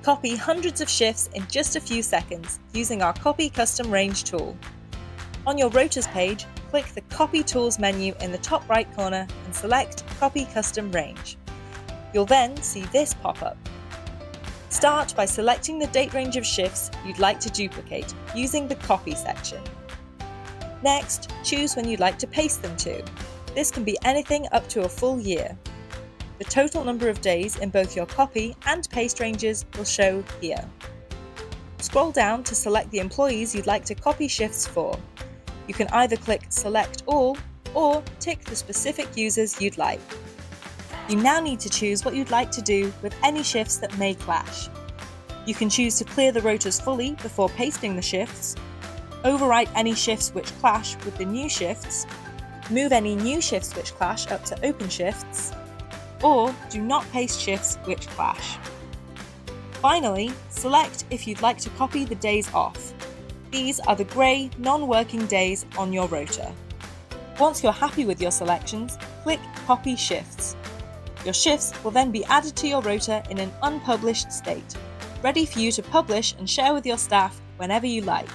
Copy hundreds of shifts in just a few seconds using our Copy Custom Range tool. On your Rotas page, click the Copy Tools menu in the top right corner and select Copy Custom Range. You'll then see this pop up. Start by selecting the date range of shifts you'd like to duplicate using the Copy section. Next, choose when you'd like to paste them to. This can be anything up to a full year. The total number of days in both your copy and paste ranges will show here. Scroll down to select the employees you'd like to copy shifts for. You can either click Select All or tick the specific users you'd like. You now need to choose what you'd like to do with any shifts that may clash. You can choose to clear the rotas fully before pasting the shifts, overwrite any shifts which clash with the new shifts, move any new shifts which clash up to open shifts, or do not paste shifts which clash. Finally, select if you'd like to copy the days off. These are the grey, non-working days on your rota. Once you're happy with your selections, click Copy Shifts. Your shifts will then be added to your rota in an unpublished state, ready for you to publish and share with your staff whenever you like.